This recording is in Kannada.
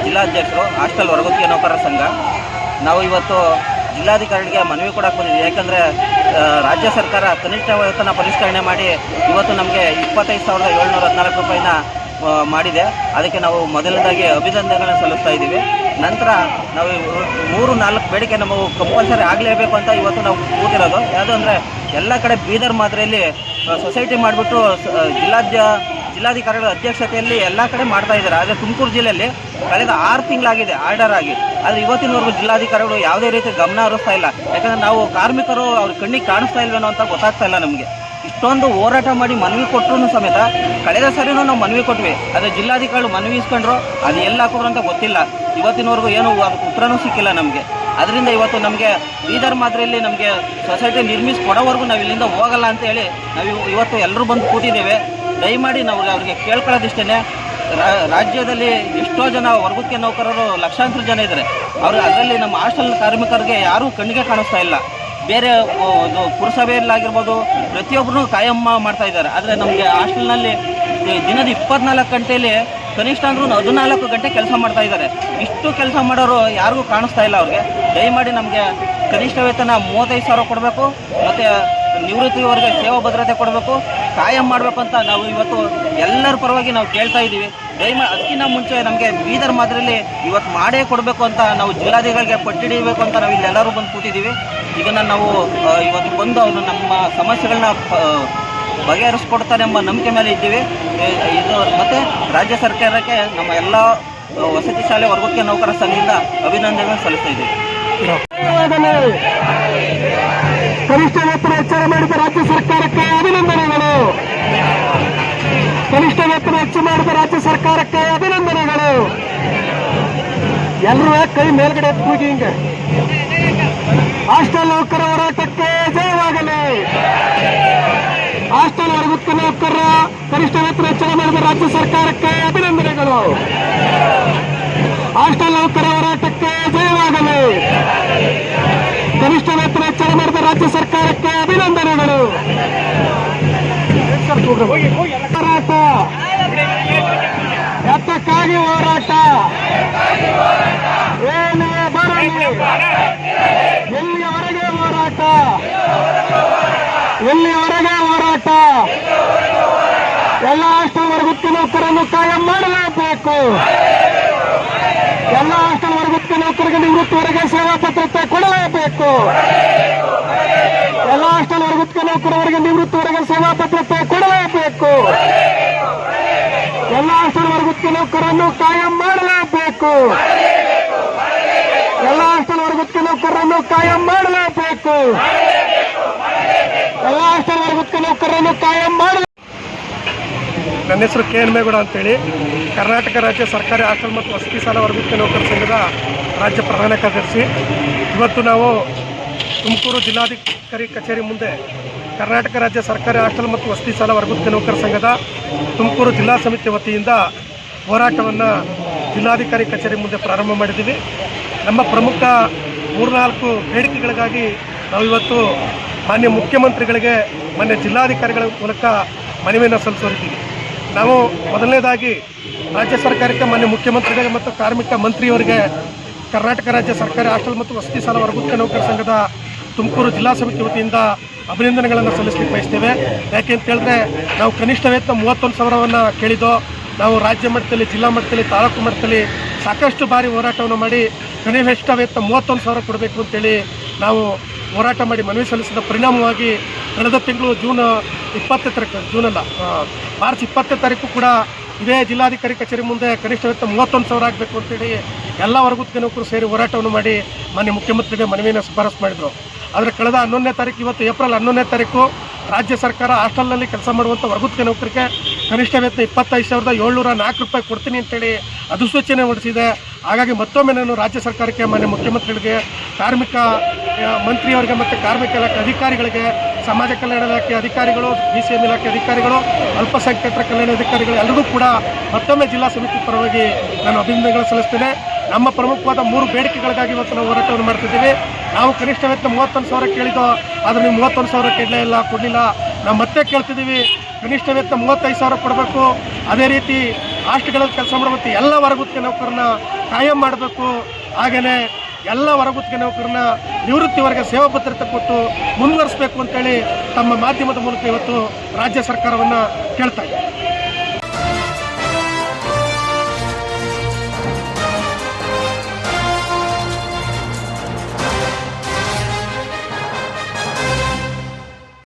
ಜಿಲ್ಲಾಧ್ಯಕ್ಷರು ಹಾಸ್ಟೆಲ್ ಹೊರಗುತ್ತಿಗೆ ನೌಕರರ ಸಂಘ. ನಾವು ಇವತ್ತು ಜಿಲ್ಲಾಧಿಕಾರಿಗೆ ಮನವಿ ಕೊಡಕ್ಕೆ ಬಂದಿದ್ದೀವಿ. ಯಾಕಂದರೆ ರಾಜ್ಯ ಸರ್ಕಾರ ಕನಿಷ್ಠ ವೇತನ ಪರಿಷ್ಕರಣೆ ಮಾಡಿ ಇವತ್ತು ನಮಗೆ 25,714 ರೂಪಾಯಿನ ಮಾಡಿದೆ. ಅದಕ್ಕೆ ನಾವು ಮೊದಲನೇದಾಗಿ ಅಭಿನಂದನೆಗಳನ್ನ ಸಲ್ಲಿಸ್ತಾ ಇದ್ದೀವಿ. ನಂತರ ನಾವು 3-4 ಬೇಡಿಕೆ ನಮಗೆ ಕಂಪಲ್ಸರಿ ಆಗಲೇಬೇಕು ಅಂತ ಇವತ್ತು ನಾವು ಕೂತಿರೋದು. ಯಾವುದು ಅಂದರೆ ಎಲ್ಲ ಕಡೆ ಬೀದರ್ ಮಾದರಿಯಲ್ಲಿ ಸೊಸೈಟಿ ಮಾಡಿಬಿಟ್ಟು ಜಿಲ್ಲಾಧಿಕಾರಿಗಳ ಅಧ್ಯಕ್ಷತೆಯಲ್ಲಿ ಎಲ್ಲ ಕಡೆ ಮಾಡ್ತಾ ಇದ್ದಾರೆ. ಆದರೆ ತುಮಕೂರು ಜಿಲ್ಲೆಯಲ್ಲಿ ಕಳೆದ 6 ತಿಂಗಳಾಗಿದೆ ಆರ್ಡರ್ ಆಗಿ, ಆದರೆ ಇವತ್ತಿನವರೆಗೂ ಜಿಲ್ಲಾಧಿಕಾರಿಗಳು ಯಾವುದೇ ರೀತಿ ಗಮನ ಹರಿಸ್ತಾ ಇಲ್ಲ. ಯಾಕಂದರೆ ನಾವು ಕಾರ್ಮಿಕರು ಅವ್ರ ಕಣ್ಣಿಗೆ ಕಾಣಿಸ್ತಾ ಇಲ್ವೇನೋ ಅಂತ ಗೊತ್ತಾಗ್ತಾ ಇಲ್ಲ ನಮಗೆ. ಇಷ್ಟೊಂದು ಹೋರಾಟ ಮಾಡಿ ಮನವಿ ಕೊಟ್ಟರು ಸಮೇತ ಕಳೆದ ಸರಿನೂ ನಾವು ಮನವಿ ಕೊಟ್ವಿ, ಆದರೆ ಜಿಲ್ಲಾಧಿಕಾರಿಗಳು ಮನವಿ ಇಸ್ಕೊಂಡ್ರು ಅದು ಎಲ್ಲ ಹಾಕೋರು ಅಂತ ಗೊತ್ತಿಲ್ಲ. ಇವತ್ತಿನವರೆಗೂ ಏನೂ ಅದಕ್ಕೆ ಉತ್ತರನೂ ಸಿಕ್ಕಿಲ್ಲ ನಮಗೆ. ಅದರಿಂದ ಇವತ್ತು ನಮಗೆ ಬೀದರ್ ಮಾದರಿಯಲ್ಲಿ ನಮಗೆ ಸೊಸೈಟಿ ನಿರ್ಮಿಸಿಕೊಡೋವರೆಗೂ ನಾವು ಇಲ್ಲಿಂದ ಹೋಗಲ್ಲ ಅಂತೇಳಿ ನಾವು ಇವತ್ತು ಎಲ್ಲರೂ ಬಂದು ಕೂತಿದ್ದೇವೆ. ದಯಮಾಡಿ ನಾವು ಅವ್ರಿಗೆ ಕೇಳ್ಕೊಳ್ಳೋದಿಷ್ಟೇ, ರಾಜ್ಯದಲ್ಲಿ ಎಷ್ಟೋ ಜನ ಹೊರಗುತ್ತಿಗೆ ನೌಕರರು ಲಕ್ಷಾಂತರ ಜನ ಇದ್ದಾರೆ. ಅದರಲ್ಲಿ ನಮ್ಮ ಹಾಸ್ಟೆಲ್ ಕಾರ್ಮಿಕರಿಗೆ ಯಾರೂ ಕಣ್ಣಿಗೆ ಕಾಣಿಸ್ತಾ ಇಲ್ಲ. ಬೇರೆ ಪುರಸಭೆಯಲ್ಲಾಗಿರ್ಬೋದು ಪ್ರತಿಯೊಬ್ಬರೂ ಕಾಯಂ ಮಾಡ್ತಾ ಇದ್ದಾರೆ. ಆದರೆ ನಮಗೆ ಹಾಸ್ಟೆಲ್ನಲ್ಲಿ ದಿನದ 24 ಗಂಟೆಯಲ್ಲಿ ಕನಿಷ್ಠ ಅಂದ್ರೂ 14 ಗಂಟೆ ಕೆಲಸ ಮಾಡ್ತಾ ಇದ್ದಾರೆ. ಇಷ್ಟು ಕೆಲಸ ಮಾಡೋರು ಯಾರಿಗೂ ಕಾಣಿಸ್ತಾ ಇಲ್ಲ. ಅವ್ರಿಗೆ ದಯಮಾಡಿ ನಮಗೆ ಕನಿಷ್ಠ ವೇತನ 35,000 ಕೊಡಬೇಕು, ಮತ್ತು ನಿವೃತ್ತಿವರೆಗೆ ಸೇವಾ ಭದ್ರತೆ ಕೊಡಬೇಕು, ಕಾಯಂ ಮಾಡಬೇಕು ಅಂತ ನಾವು ಇವತ್ತು ಎಲ್ಲರ ಪರವಾಗಿ ನಾವು ಕೇಳ್ತಾ ಇದ್ದೀವಿ. ದಯಮಾಡಿ ಅದಕ್ಕಿಂತ ಮುಂಚೆ ನಮಗೆ ಬೀದರ್ ಮಾದರಿಯಲ್ಲಿ ಇವತ್ತು ಮಾಡೇ ಕೊಡಬೇಕು ಅಂತ ನಾವು ಜಿಲ್ಲಾಧಿಕಾರಿಗೆ ಪಟ್ಟಿಡಿಬೇಕು ಅಂತ ನಾವು ಇಲ್ಲೆಲ್ಲರೂ ಬಂದು ಕೂತಿದ್ದೀವಿ. ಇದನ್ನು ನಾವು ಇವತ್ತು ಬಂದು ಅವರು ನಮ್ಮ ಸಮಸ್ಯೆಗಳನ್ನ ಬಗೆಹರಿಸ್ಕೊಡ್ತಾರೆ ಎಂಬ ನಂಬಿಕೆ ಮೇಲೆ ಇದ್ದೀವಿ. ಇದು ಮತ್ತು ರಾಜ್ಯ ಸರ್ಕಾರಕ್ಕೆ ನಮ್ಮ ಎಲ್ಲ ವಸತಿ ಶಾಲೆ ಹೊರಗುತ್ತಿಗೆ ನೌಕರರ ಸಂಘದಿಂದ ಅಭಿನಂದನೆ ಸಲ್ಲಿಸ್ತಾ ಇದ್ದೀವಿ. ಕನಿಷ್ಠ ವೇತನ ಹೆಚ್ಚಳ ಮಾಡಿದ ರಾಜ್ಯ ಸರ್ಕಾರಕ್ಕೆ ಅಭಿನಂದನೆಗಳು. ಕನಿಷ್ಠ ವೇತನ ಹೆಚ್ಚು ಮಾಡಿದ ರಾಜ್ಯ ಸರ್ಕಾರಕ್ಕೆ ಅಭಿನಂದನೆಗಳು. ಎಲ್ಲರೂ ಕೈ ಮೇಲ್ಗಡೆ ಕೂಗಿ ಹಿಂಗೆ ಹಾಸ್ಟೆಲ್ ನೌಕರ ಹೋರಾಟಕ್ಕೆ ಜಯವಾಗಲಿ. ಹಾಸ್ಟೆಲ್ ಹೊರಗುತ್ತಿಗೆ ನೌಕರರ ಕನಿಷ್ಠ ವೇತನ ಹೆಚ್ಚಳ ಮಾಡಿದ ರಾಜ್ಯ ಸರ್ಕಾರಕ್ಕೆ ಅಭಿನಂದನೆಗಳು. ಹಾಸ್ಟೆಲ್ ನೌಕರ ಹೋರಾಟಕ್ಕೆ ಜಯವಾಗಲಿ. ಕನಿಷ್ಠ ವೇತನ ಹೆಚ್ಚಳ ಮಾಡಿದ ರಾಜ್ಯ ಸರ್ಕಾರಕ್ಕೆ ಅಭಿನಂದನೆಗಳು. ಹೋರಾಟ ಎತ್ತಕ್ಕಾಗಿ ಹೋರಾಟ ಏನೇ ಬರಲಿ, ಎಲ್ಲಿಯವರೆಗೆ ಹೋರಾಟ, ಎಲ್ಲಿಯವರೆಗೆ ಹೋರಾಟ. ಎಲ್ಲ ಹಾಸ್ಟೆಲ್ ಹೊರಗುತ್ತಿಗೆ ನೌಕರನ್ನು ಕಾಯಂ ಮಾಡಲೇಬೇಕು. ಎಲ್ಲ ಹಾಸ್ಟೆಲ್ ಹೊರಗುತ್ತಿಗೆ ನೌಕರಿಗೆ ನಿವೃತ್ತಿವರೆಗೆ ಸೇವಾ ಭದ್ರತೆ ಕೊಡಲೇಬೇಕು. ಎಲ್ಲ ಹಾಸ್ಟೆಲ್ ಹೊರಗುತ್ತಿಗೆ ನೌಕರವರಿಗೆ ನಿವೃತ್ತಿವರೆಗೆ ಸೇವಾ ಭದ್ರತೆ ಕೊಡಲೇಬೇಕು. ಎಲ್ಲ ಹಾಸ್ಟೆಲ್ ಹೊರಗುತ್ತಿಗೆ ನೌಕರನ್ನು ಕಾಯಂ ಮಾಡಲೇಬೇಕು. ಎಲ್ಲ ಹಾಸ್ಟೆಲ್ ಹೊರಗುತ್ತಿಗೆ ನೌಕರರನ್ನು ಕಾಯಂ ಮಾಡಲೇಬೇಕು. ಎಲ್ಲ ಹಾಸ್ಟೆಲ್ ಹೊರಗುತ್ತಿಗೆ ನೌಕರರನ್ನು ಕಾಯಂ ಮಾಡಲೇಬೇಕು. ನನ್ನ ಹೆಸರು KN ಮೇಗೌಡ ಅಂತೇಳಿ, ಕರ್ನಾಟಕ ರಾಜ್ಯ ಸರ್ಕಾರಿ ಹಾಸ್ಟೆಲ್ ಮತ್ತು ವಸತಿ ಶಾಲಾ ಹೊರಗುತ್ತಿಗೆ ನೌಕರರ ಸಂಘದ ರಾಜ್ಯ ಪ್ರಧಾನ ಕಾರ್ಯದರ್ಶಿ. ಇವತ್ತು ನಾವು ತುಮಕೂರು ಜಿಲ್ಲಾಧಿಕಾರಿ ಕಚೇರಿ ಮುಂದೆ ಕರ್ನಾಟಕ ರಾಜ್ಯ ಸರ್ಕಾರಿ ಹಾಸ್ಟೆಲ್ ಮತ್ತು ವಸತಿ ಶಾಲಾ ಹೊರಗುತ್ತಿಗೆ ನೌಕರರ ಸಂಘದ ತುಮಕೂರು ಜಿಲ್ಲಾ ಸಮಿತಿ ವತಿಯಿಂದ ಹೋರಾಟವನ್ನು ಜಿಲ್ಲಾಧಿಕಾರಿ ಕಚೇರಿ ಮುಂದೆ ಪ್ರಾರಂಭ ಮಾಡಿದ್ದೀವಿ. ನಮ್ಮ ಪ್ರಮುಖ 3-4 ಬೇಡಿಕೆಗಳಿಗಾಗಿ ನಾವು ಇವತ್ತು ಮಾನ್ಯ ಮುಖ್ಯಮಂತ್ರಿಗಳಿಗೆ, ಮಾನ್ಯ ಜಿಲ್ಲಾಧಿಕಾರಿಗಳ ಮೂಲಕ ಮನವಿಯನ್ನು ಸಲ್ಲಿಸೋರಿದ್ದೀವಿ. ನಾವು ಮೊದಲನೇದಾಗಿ ರಾಜ್ಯ ಸರ್ಕಾರಕ್ಕೆ, ಮಾನ್ಯ ಮುಖ್ಯಮಂತ್ರಿಗಳಿಗೆ ಮತ್ತು ಕಾರ್ಮಿಕ ಮಂತ್ರಿಯವರಿಗೆ ಕರ್ನಾಟಕ ರಾಜ್ಯ ಸರ್ಕಾರಿ ಹಾಸ್ಟೆಲ್ ಮತ್ತು ವಸತಿ ಶಾಲಾ ಹೊರಗುತ್ತಿಗೆ ನೌಕರರ ಸಂಘದ ತುಮಕೂರು ಜಿಲ್ಲಾ ಸಮಿತಿ ವತಿಯಿಂದ ಅಭಿನಂದನೆಗಳನ್ನು ಸಲ್ಲಿಸಲಿಕ್ಕೆ ಬಯಸ್ತೇವೆ. ಯಾಕೆ ಅಂತ ಹೇಳಿದ್ರೆ, ನಾವು ಕನಿಷ್ಠ ವೇತನ 31,000ವನ್ನು ಕೇಳಿದ್ದು. ನಾವು ರಾಜ್ಯ ಮಟ್ಟದಲ್ಲಿ, ಜಿಲ್ಲಾ ಮಟ್ಟದಲ್ಲಿ, ತಾಲೂಕು ಮಟ್ಟದಲ್ಲಿ ಸಾಕಷ್ಟು ಬಾರಿ ಹೋರಾಟವನ್ನು ಮಾಡಿ ಕನಿಷ್ಠ ವೇತನ 31,000 ಕೊಡಬೇಕು ಅಂತೇಳಿ ನಾವು ಹೋರಾಟ ಮಾಡಿ ಮನವಿ ಸಲ್ಲಿಸಿದ ಪರಿಣಾಮವಾಗಿ ಕಳೆದ ತಿಂಗಳು ಮಾರ್ಚ್ 20 ತಾರೀಕು ಕೂಡ ಇದೇ ಜಿಲ್ಲಾಧಿಕಾರಿ ಕಚೇರಿ ಮುಂದೆ ಕನಿಷ್ಠ ವೇತನ 31,000 ಆಗಬೇಕು ಅಂತೇಳಿ ಎಲ್ಲ ಹೊರಗುತ್ತಿಗೆ ನೌಕರರು ಸೇರಿ ಹೋರಾಟವನ್ನು ಮಾಡಿ ಮಾನ್ಯ ಮುಖ್ಯಮಂತ್ರಿಗೆ ಮನವಿಯನ್ನು ಶಿಫಾರಸು ಮಾಡಿದರು. ಆದರೆ ಕಳೆದ 11ನೇ ತಾರೀಕು, ಇವತ್ತು ಏಪ್ರಿಲ್ 11ನೇ ತಾರೀಕು, ರಾಜ್ಯ ಸರ್ಕಾರ ಹಾಸ್ಟೆಲ್ನಲ್ಲಿ ಕೆಲಸ ಮಾಡುವಂಥ ಹೊರಗುತ್ತಿಗೆ ನೌಕರಿಗೆ ಕನಿಷ್ಠ ವೇತನ 25,704 ರೂಪಾಯಿ ಕೊಡ್ತೀನಿ ಅಂತೇಳಿ ಅಧಿಸೂಚನೆ ಹೊರಡಿಸಿದೆ. ಹಾಗಾಗಿ ಮತ್ತೊಮ್ಮೆ ನಾನು ರಾಜ್ಯ ಸರ್ಕಾರಕ್ಕೆ, ಮಾನ್ಯ ಮುಖ್ಯಮಂತ್ರಿಗಳಿಗೆ, ಕಾರ್ಮಿಕ ಮಂತ್ರಿಯವರಿಗೆ ಮತ್ತು ಕಾರ್ಮಿಕ ಇಲಾಖೆ ಅಧಿಕಾರಿಗಳಿಗೆ, ಸಮಾಜ ಕಲ್ಯಾಣ ಇಲಾಖೆ ಅಧಿಕಾರಿಗಳು, BCM ಇಲಾಖೆ ಅಧಿಕಾರಿಗಳು, ಅಲ್ಪಸಂಖ್ಯಾತರ ಕಲ್ಯಾಣ ಅಧಿಕಾರಿಗಳು ಎಲ್ಲರಿಗೂ ಕೂಡ ಮತ್ತೊಮ್ಮೆ ಜಿಲ್ಲಾ ಸಮಿತಿ ಪರವಾಗಿ ನಾನು ಅಭಿನಂದನೆಗಳು ಸಲ್ಲಿಸ್ತೇನೆ. ನಮ್ಮ ಪ್ರಮುಖವಾದ 3 ಬೇಡಿಕೆಗಳಿಗಾಗಿ ಇವತ್ತು ನಾವು ಹೋರಾಟವನ್ನು ಮಾಡ್ತಿದ್ದೀವಿ. ನಾವು ಕನಿಷ್ಠ ವೇತನ 31,000 ಕೇಳಿದ್ದು, ಆದರೆ ನೀವು 31,000 ಕೊಡಲಿಲ್ಲ. ನಾವು ಮತ್ತೆ ಕೇಳ್ತಿದ್ದೀವಿ, ಕನಿಷ್ಠ ವೇತನ 35,000 ಕೊಡಬೇಕು. ಅದೇ ರೀತಿ ಹಾಸ್ಟೆಲ್ಗಳಲ್ಲಿ ಕೆಲಸ ಮಾಡುವಂಥ ಎಲ್ಲ ಹೊರಗುತ್ತಿಗೆ ನೌಕರನ್ನ ಕಾಯಂ ಮಾಡಬೇಕು. ಹಾಗೆಯೇ ಎಲ್ಲ ಹೊರಗುತ್ತಿಗೆ ನೌಕರನ್ನ ನಿವೃತ್ತಿವರೆಗೆ ಸೇವಾ ಭದ್ರತೆ ಕೊಟ್ಟು ಮುಂದುವರಿಸಬೇಕು ಅಂತೇಳಿ ತಮ್ಮ ಮಾಧ್ಯಮದ ಮೂಲಕ ಇವತ್ತು ರಾಜ್ಯ ಸರ್ಕಾರವನ್ನು ಕೇಳ್ತಾ ಇದ್ದಾರೆ.